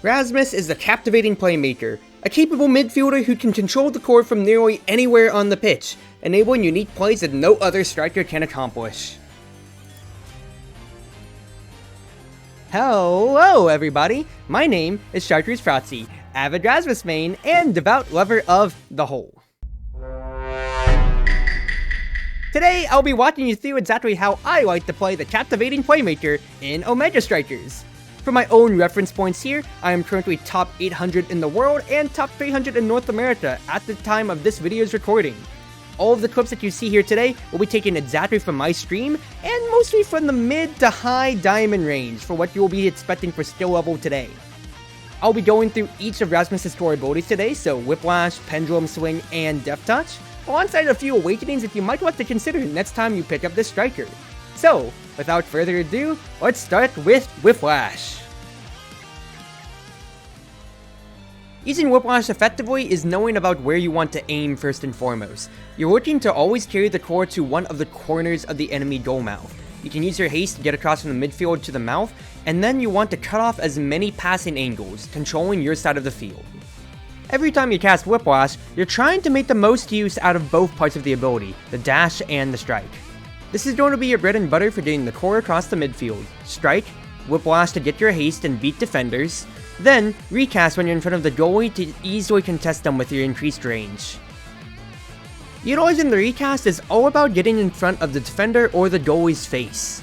Rasmus is the Captivating Playmaker, a capable midfielder who can control the core from nearly anywhere on the pitch, enabling unique plays that no other striker can accomplish. Hello everybody, my name is Chartreuse Fratzi, avid Rasmus main, and devout lover of the whole. Today, I'll be walking you through exactly how I like to play the Captivating Playmaker in Omega Strikers. For my own reference points here, I am currently top 800 in the world and top 300 in North America at the time of this video's recording. All of the clips that you see here today will be taken exactly from my stream, and mostly from the mid to high diamond range for what you will be expecting for skill level today. I'll be going through each of Rasmus's core abilities today, so Whiplash, Pendulum Swing, and Death Touch, alongside a few awakenings that you might want to consider next time you pick up this striker. So, without further ado, let's start with Whiplash. Using Whiplash effectively is knowing about where you want to aim first and foremost. You're looking to always carry the core to one of the corners of the enemy goal mouth. You can use your haste to get across from the midfield to the mouth, and then you want to cut off as many passing angles, controlling your side of the field. Every time you cast Whiplash, you're trying to make the most use out of both parts of the ability, the dash and the strike. This is going to be your bread and butter for getting the core across the midfield. Strike, Whiplash to get your haste and beat defenders, then recast when you're in front of the goalie to easily contest them with your increased range. Utilizing the recast is all about getting in front of the defender or the goalie's face.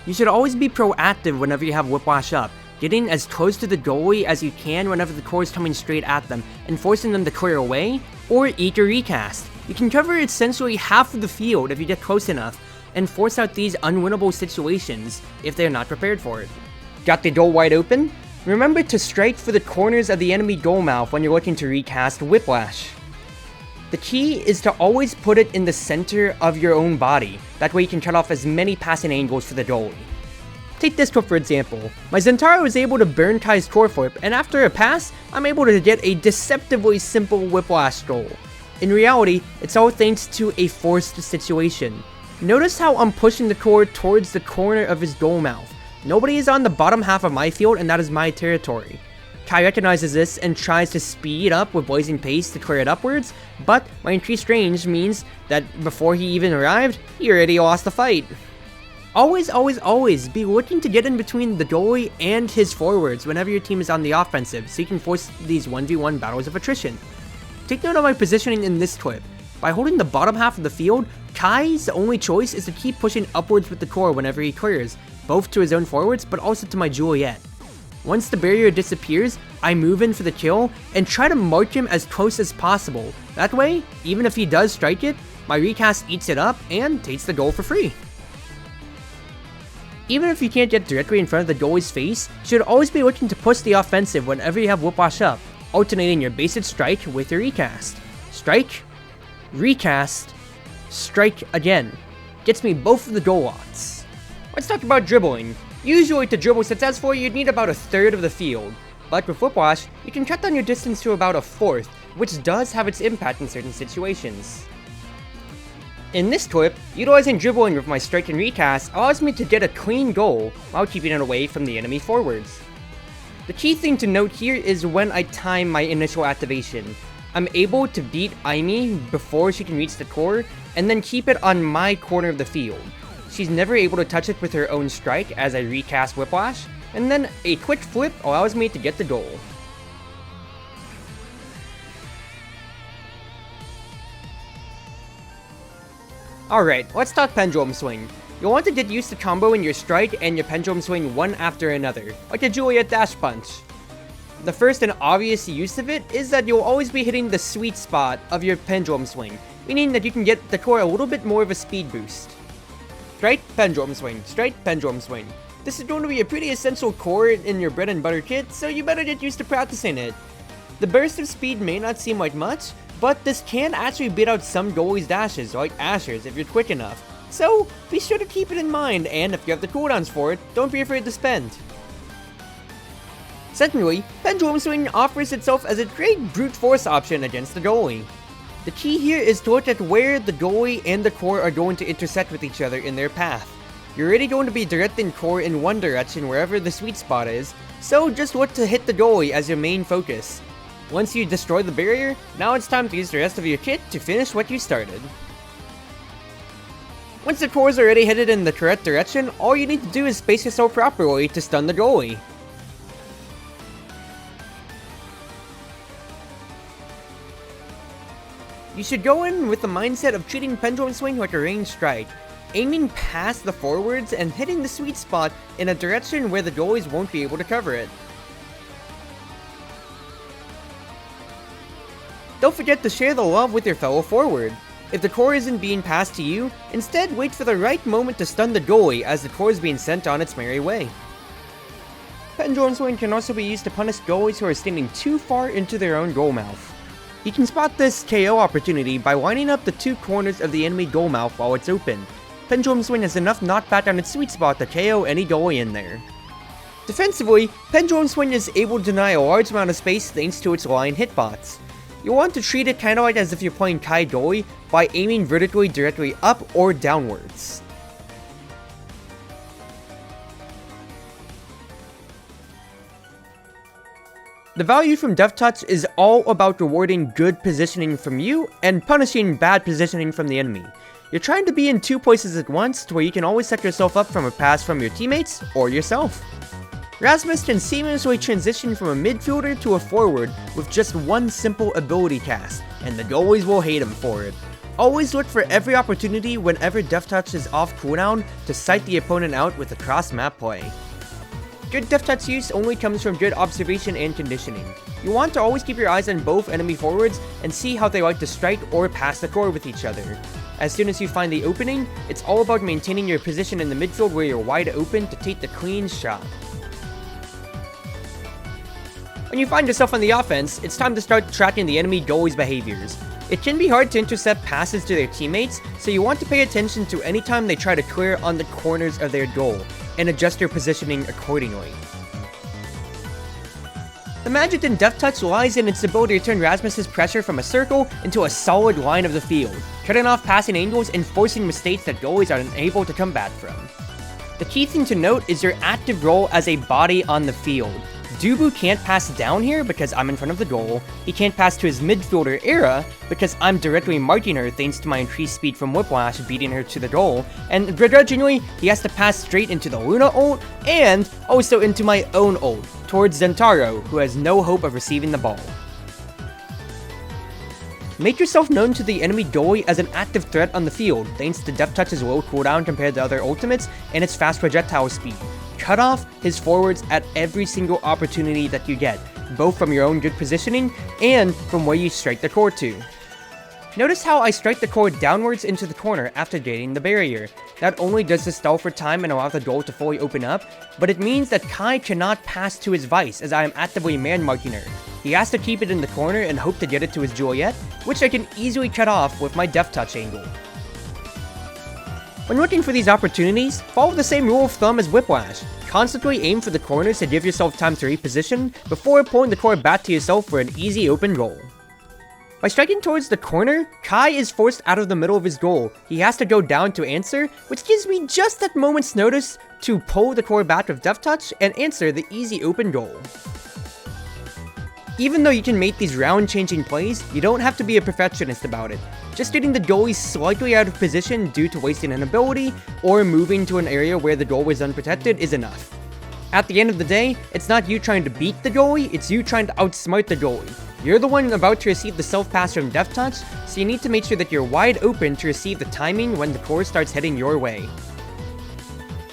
You should always be proactive whenever you have Whiplash up, getting as close to the goalie as you can whenever the core is coming straight at them and forcing them to clear away, or eat your recast. You can cover essentially half of the field if you get close enough, and force out these unwinnable situations if they are not prepared for it. Got the goal wide open? Remember to strike for the corners of the enemy goal mouth when you're looking to recast Whiplash. The key is to always put it in the center of your own body, that way you can cut off as many passing angles for the goalie. Take this clip for example. My Zentaro was able to burn Kai's core flip, and after a pass, I'm able to get a deceptively simple Whiplash goal. In reality, it's all thanks to a forced situation. Notice how I'm pushing the core towards the corner of his goal mouth. Nobody is on the bottom half of my field, and that is my territory. Kai recognizes this and tries to speed up with blazing pace to clear it upwards, but my increased range means that before he even arrived, he already lost the fight. Always be looking to get in between the goalie and his forwards whenever your team is on the offensive, so you can force these 1v1 battles of attrition. Take note of my positioning in this clip. By holding the bottom half of the field, Kai's only choice is to keep pushing upwards with the core whenever he clears, both to his own forwards but also to my Juliet. Once the barrier disappears, I move in for the kill and try to mark him as close as possible. That way, even if he does strike it, my recast eats it up and takes the goal for free. Even if you can't get directly in front of the goalie's face, you should always be looking to push the offensive whenever you have Whiplash up, alternating your basic strike with your recast. Strike, recast, strike again. Gets me both of the goal lots. Let's talk about dribbling. Usually to dribble successfully you'd need about a third of the field, but with Whiplash, you can cut down your distance to about a fourth, which does have its impact in certain situations. In this clip, utilizing dribbling with my strike and recast allows me to get a clean goal while keeping it away from the enemy forwards. The key thing to note here is when I time my initial activation. I'm able to beat Aimee before she can reach the core, and then keep it on my corner of the field. She's never able to touch it with her own strike as I recast Whiplash, and then a quick flip allows me to get the goal. Alright, let's talk Pendulum Swing. You'll want to get used to comboing your strike and your Pendulum Swing one after another, like a Juliet Dash Punch. The first and obvious use of it is that you'll always be hitting the sweet spot of your Pendulum Swing, meaning that you can get the core a little bit more of a speed boost. Strike, Pendulum Swing, strike, Pendulum Swing. This is going to be a pretty essential core in your bread and butter kit, so you better get used to practicing it. The burst of speed may not seem like much, but this can actually beat out some goalies' dashes, like Asher's, if you're quick enough. So, be sure to keep it in mind, and if you have the cooldowns for it, don't be afraid to spend. Secondly, Pendulum Swing offers itself as a great brute force option against the goalie. The key here is to look at where the goalie and the core are going to intersect with each other in their path. You're already going to be directing core in one direction wherever the sweet spot is, so just look to hit the goalie as your main focus. Once you destroy the barrier, now it's time to use the rest of your kit to finish what you started. Once the cores are already headed in the correct direction, all you need to do is space yourself properly to stun the goalie. You should go in with the mindset of treating Pendulum Swing like a ranged strike, aiming past the forwards and hitting the sweet spot in a direction where the goalies won't be able to cover it. Don't forget to share the love with your fellow forward. If the core isn't being passed to you, instead wait for the right moment to stun the goalie as the core is being sent on its merry way. Pendulum Swing can also be used to punish goalies who are standing too far into their own goal mouth. You can spot this KO opportunity by lining up the two corners of the enemy goal mouth while it's open. Pendulum Swing has enough knockback on its sweet spot to KO any goalie in there. Defensively, Pendulum Swing is able to deny a large amount of space thanks to its line hitbox. You'll want to treat it kinda like as if you're playing Kai goalie by aiming vertically directly up or downwards. The value from Deft Touch is all about rewarding good positioning from you and punishing bad positioning from the enemy. You're trying to be in two places at once to where you can always set yourself up from a pass from your teammates or yourself. Rasmus can seamlessly transition from a midfielder to a forward with just one simple ability cast, and the goalies will hate him for it. Always look for every opportunity whenever Deft Touch is off cooldown to sight the opponent out with a cross-map play. Good Deft Touch use only comes from good observation and conditioning. You want to always keep your eyes on both enemy forwards and see how they like to strike or pass the core with each other. As soon as you find the opening, it's all about maintaining your position in the midfield where you're wide open to take the clean shot. When you find yourself on the offense, it's time to start tracking the enemy goalie's behaviors. It can be hard to intercept passes to their teammates, so you want to pay attention to any time they try to clear on the corners of their goal, and adjust your positioning accordingly. The magic in Deft Touch lies in its ability to turn Rasmus's pressure from a circle into a solid line of the field, cutting off passing angles and forcing mistakes that goalies are unable to come back from. The key thing to note is your active role as a body on the field. Dubu can't pass down here because I'm in front of the goal, he can't pass to his midfielder Era because I'm directly marking her thanks to my increased speed from Whiplash beating her to the goal, and begrudgingly, he has to pass straight into the Luna ult, and also into my own ult, towards Zentaro, who has no hope of receiving the ball. Make yourself known to the enemy goalie as an active threat on the field, thanks to Deft Touch's low cooldown compared to other ultimates, and its fast projectile speed. Cut off his forwards at every single opportunity that you get, both from your own good positioning and from where you strike the core to. Notice how I strike the core downwards into the corner after gaining the barrier. Not only does this stall for time and allow the goal to fully open up, but it means that Kai cannot pass to his Vice as I am actively man marking her. He has to keep it in the corner and hope to get it to his Juliet, which I can easily cut off with my Deft Touch angle. When looking for these opportunities, follow the same rule of thumb as Whiplash. Constantly aim for the corners to give yourself time to reposition before pulling the core back to yourself for an easy open goal. By striking towards the corner, Kai is forced out of the middle of his goal. He has to go down to answer, which gives me just that moment's notice to pull the core back with Deft Touch and answer the easy open goal. Even though you can make these round-changing plays, you don't have to be a perfectionist about it. Just getting the goalie slightly out of position due to wasting an ability, or moving to an area where the goal was unprotected is enough. At the end of the day, it's not you trying to beat the goalie, it's you trying to outsmart the goalie. You're the one about to receive the self-pass from Deft Touch, so you need to make sure that you're wide open to receive the timing when the core starts heading your way.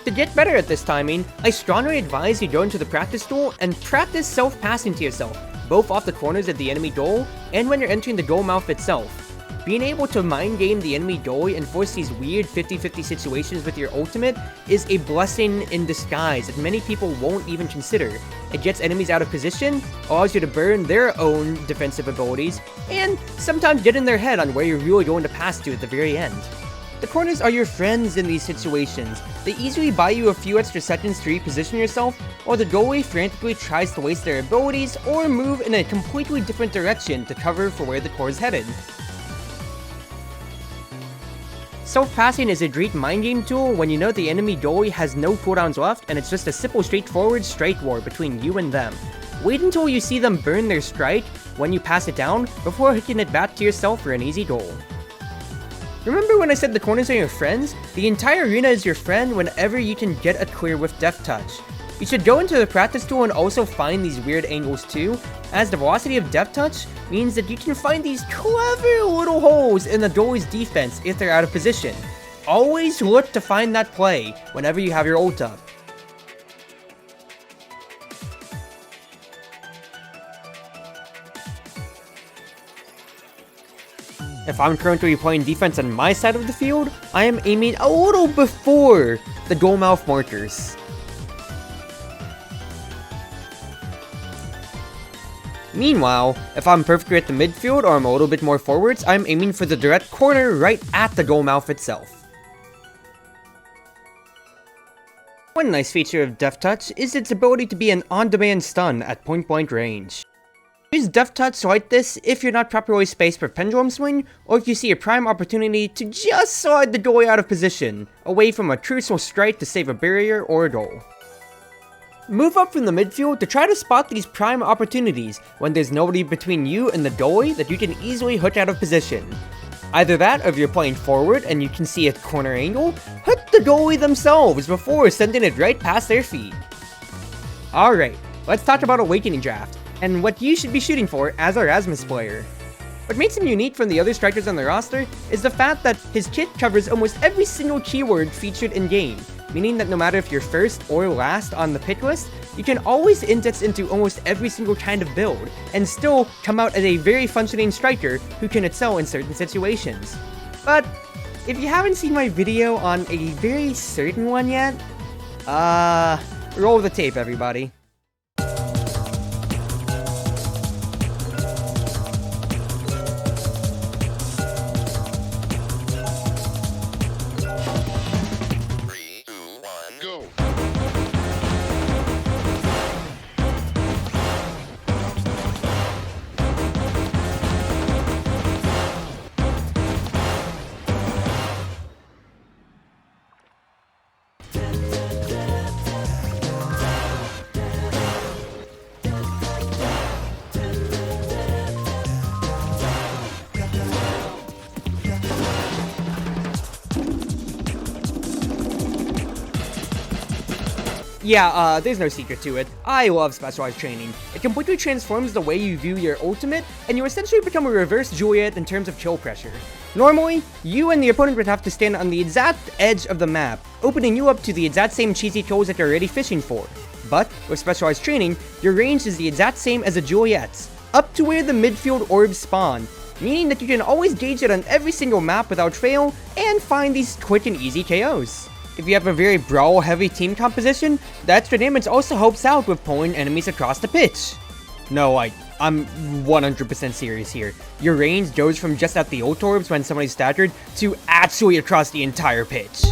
To get better at this timing, I strongly advise you go into the practice duel and practice self-passing to yourself, both off the corners of the enemy goal and when you're entering the goal mouth itself. Being able to mind game the enemy goalie and force these weird 50-50 situations with your ultimate is a blessing in disguise that many people won't even consider. It gets enemies out of position, allows you to burn their own defensive abilities, and sometimes get in their head on where you're really going to pass to at the very end. The corners are your friends in these situations. They easily buy you a few extra seconds to reposition yourself, or the goalie frantically tries to waste their abilities or move in a completely different direction to cover for where the core is headed. self-passing is a great mind game tool when you know the enemy goalie has no cooldowns left and it's just a simple straightforward strike war between you and them. Wait until you see them burn their strike when you pass it down before hooking it back to yourself for an easy goal. Remember when I said the corners are your friends? The entire arena is your friend whenever you can get a clear with Deft Touch. You should go into the practice tool and also find these weird angles too, as the velocity of Deft Touch means that you can find these clever little holes in the goalie's defense if they're out of position. Always look to find that play whenever you have your ult up. If I'm currently playing defense on my side of the field, I am aiming a little before the goal mouth markers. Meanwhile, if I'm perfectly at the midfield or I'm a little bit more forwards, I'm aiming for the direct corner right at the goal mouth itself. One nice feature of Deft Touch is its ability to be an on-demand stun at point-blank range. Use Deft Touch like this if you're not properly spaced for Pendulum Swing, or if you see a prime opportunity to just slide the goalie out of position, away from a crucial strike to save a barrier or a goal. Move up from the midfield to try to spot these prime opportunities when there's nobody between you and the goalie that you can easily hook out of position. Either that, or if you're playing forward and you can see a corner angle, hook the goalie themselves before sending it right past their feet. Alright, let's talk about Awakening Draft, and what you should be shooting for as a Rasmus player. What makes him unique from the other strikers on the roster is the fact that his kit covers almost every single keyword featured in-game, meaning that no matter if you're first or last on the pick list, you can always index into almost every single kind of build, and still come out as a very functioning striker who can excel in certain situations. But, if you haven't seen my video on a very certain one yet, roll the tape everybody. Yeah, there's no secret to it. I love specialized training. It completely transforms the way you view your ultimate, and you essentially become a reverse Juliet in terms of kill pressure. Normally, you and the opponent would have to stand on the exact edge of the map, opening you up to the exact same cheesy kills that you're already fishing for. But, with specialized training, your range is the exact same as a Juliet's, up to where the midfield orbs spawn, meaning that you can always gauge it on every single map without fail, and find these quick and easy KOs. If you have a very brawl-heavy team composition, the extra damage also helps out with pulling enemies across the pitch. No, I'm 100% serious here. Your range goes from just at the ult orbs when somebody's staggered to actually across the entire pitch.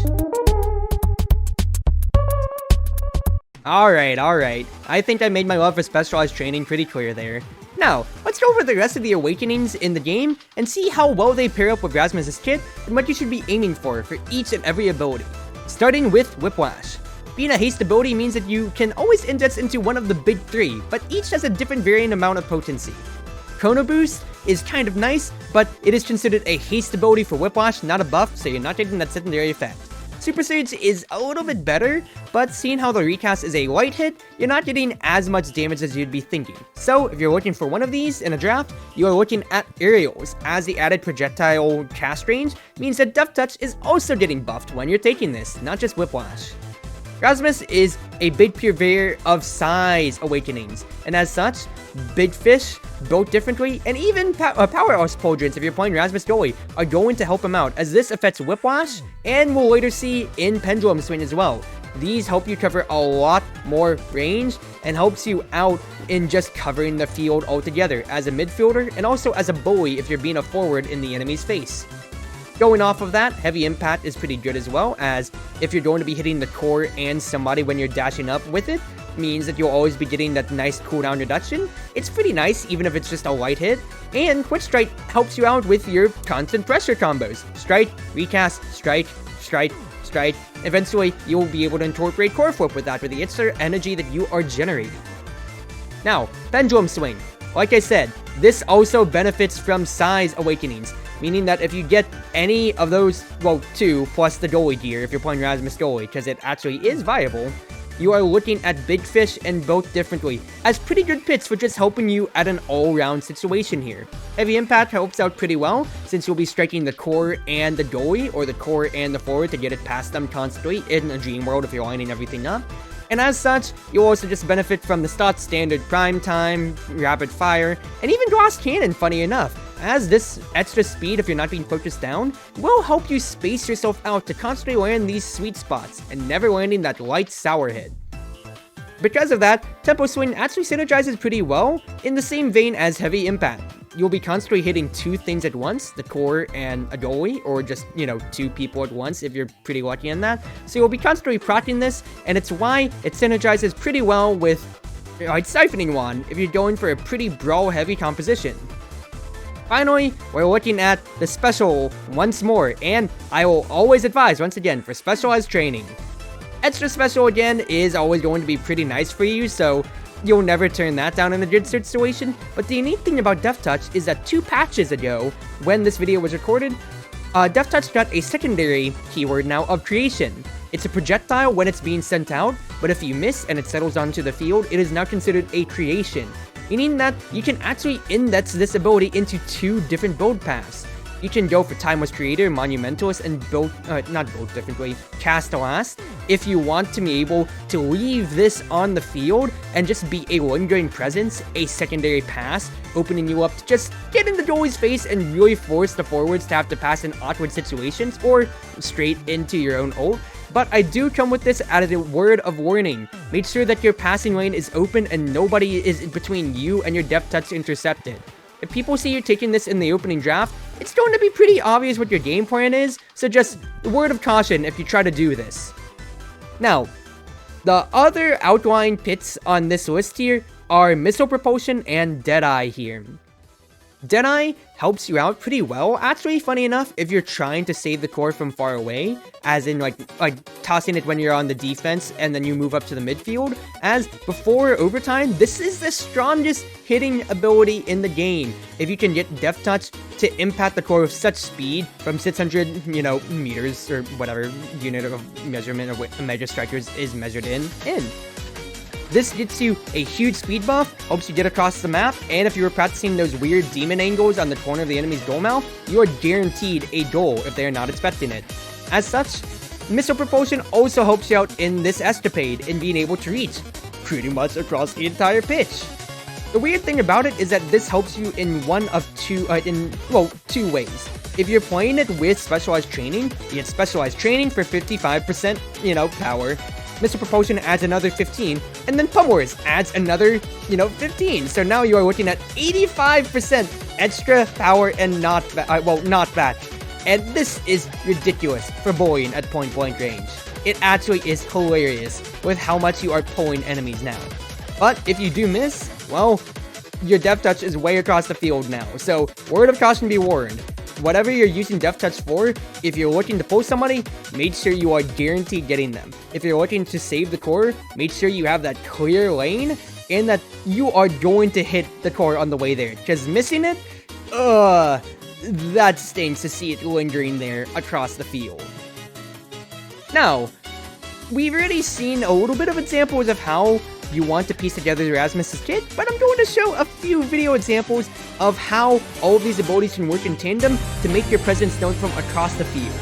Alright. I think I made my love for specialized training pretty clear there. Now, let's go over the rest of the awakenings in the game and see how well they pair up with Rasmus's kit and what you should be aiming for each and every ability. Starting with Whiplash. Being a haste ability means that you can always index into one of the big three, but each has a different varying amount of potency. Chrono Boost is kind of nice, but it is considered a haste ability for Whiplash, not a buff, so you're not getting that secondary effect. Super Surge is a little bit better, but seeing how the recast is a light hit, you're not getting as much damage as you'd be thinking. So if you're looking for one of these in a draft, you are looking at Aerials, as the added projectile cast range means that Deft Touch is also getting buffed when you're taking this, not just Whiplash. Rasmus is a big purveyor of size awakenings, and as such, big fish, built differently, and even powerhouse pauldrons if you're playing Rasmus goalie are going to help him out, as this affects Whiplash, and we'll later see in Pendulum Swing as well. These help you cover a lot more range, and helps you out in just covering the field altogether, as a midfielder, and also as a bully if you're being a forward in the enemy's face. Going off of that, Heavy Impact is pretty good as well, as if you're going to be hitting the core and somebody when you're dashing up with it, means that you'll always be getting that nice cooldown reduction. It's pretty nice, even if it's just a light hit. And Quick Strike helps you out with your constant pressure combos. Strike, recast, strike, strike, strike. Eventually, you'll be able to incorporate Core Flip with that, with the extra energy that you are generating. Now, Pendulum Swing. Like I said, this also benefits from size awakenings, meaning that if you get any of those, well, 2 plus the goalie gear, if you're playing Rasmus goalie, because it actually is viable, you are looking at Big Fish and both differently as pretty good pits for just helping you at an all-round situation here. Heavy Impact helps out pretty well, since you'll be striking the core and the goalie, or the core and the forward to get it past them constantly in a dream world if you're lining everything up. And as such, you'll also just benefit from the stats standard Prime Time, Rapid Fire, and even Gloss Cannon, funny enough, as this extra speed, if you're not being focused down, will help you space yourself out to constantly land these sweet spots, and never landing that light sour hit. Because of that, Tempo Swing actually synergizes pretty well, in the same vein as Heavy Impact. You'll be constantly hitting 2 things at once, the core and a goalie, or just, 2 people at once if you're pretty lucky in that. So you'll be constantly proccing this, and it's why it synergizes pretty well with Siphoning Wand if you're going for a pretty brawl-heavy composition. Finally, we're looking at the special once more, and I will always advise, once again, for specialized training. Extra special, again, is always going to be pretty nice for you, so you'll never turn that down in a good situation. But the unique thing about Death Touch is that 2 patches ago, when this video was recorded, Death Touch got a secondary keyword now of creation. It's a projectile when it's being sent out, but if you miss and it settles onto the field, it is now considered a creation, meaning that you can actually index this ability into 2 different build paths. You can go for Timeless Creator, Monumentalist, and Cast Last, if you want to be able to leave this on the field and just be a lingering presence, a secondary pass, opening you up to just get in the goalie's face and really force the forwards to have to pass in awkward situations, or straight into your own ult. But I do come with this as a word of warning. Make sure that your passing lane is open and nobody is between you and your Death Touch intercepted. If people see you taking this in the opening draft, it's going to be pretty obvious what your game plan is, so just a word of caution if you try to do this. Now, the other outlying pits on this list here are Missile Propulsion and Deadeye here. Deadeye helps you out pretty well, actually, funny enough, if you're trying to save the core from far away, as in like tossing it when you're on the defense and then you move up to the midfield, as before overtime, this is the strongest hitting ability in the game. If you can get Death Touch to impact the core with such speed from 600, meters, or whatever unit of measurement or what Mega Strikers is measured in. This gets you a huge speed buff, helps you get across the map, and if you were practicing those weird demon angles on the corner of the enemy's goal mouth, you are guaranteed a goal if they are not expecting it. As such, Missile Propulsion also helps you out in this escapade in being able to reach pretty much across the entire pitch. The weird thing about it is that this helps you in two ways. If you're playing it with Specialized Training, you get Specialized Training for 55%, power. Missile Propulsion adds another 15, and then Pummels adds another, 15. So now you are looking at 85% extra power and knockback. And this is ridiculous for bullying at point-blank range. It actually is hilarious with how much you are pulling enemies now. But if you do miss, well, your Death Touch is way across the field now. So word of caution, be warned. Whatever you're using Death Touch for, if you're looking to pull somebody, make sure you are guaranteed getting them. If you're looking to save the core, make sure you have that clear lane and that you are going to hit the core on the way there. Because missing it, that stinks to see it lingering there across the field. Now, we've already seen a little bit of examples of how you want to piece together the Rasmus's kit, but I'm going to show a few video examples of how all of these abilities can work in tandem to make your presence known from across the field.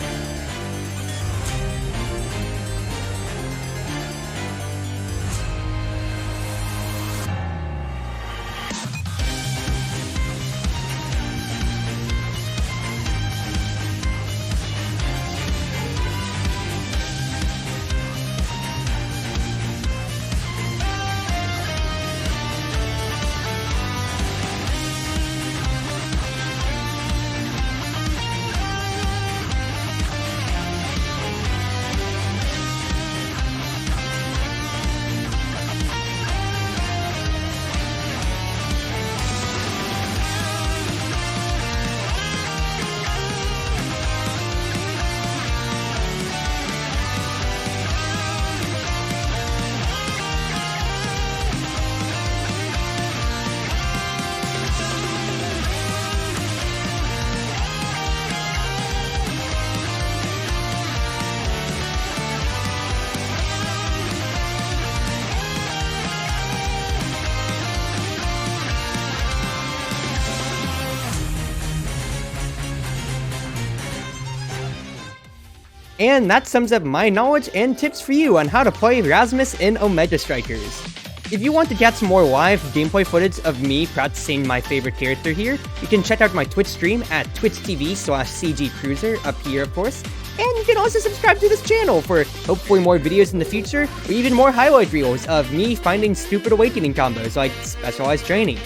And that sums up my knowledge and tips for you on how to play Rasmus in Omega Strikers. If you want to get some more live gameplay footage of me practicing my favorite character here, you can check out my Twitch stream at twitch.tv/cgcruiser, up here of course. And you can also subscribe to this channel for hopefully more videos in the future, or even more highlight reels of me finding stupid awakening combos like specialized training.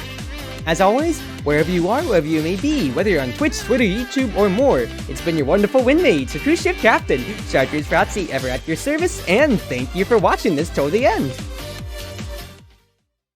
As always, wherever you are, wherever you may be, whether you're on Twitch, Twitter, YouTube, or more, it's been your wonderful wingmates, your cruise ship captain, Strikers Fratzy, ever at your service, and thank you for watching this till the end!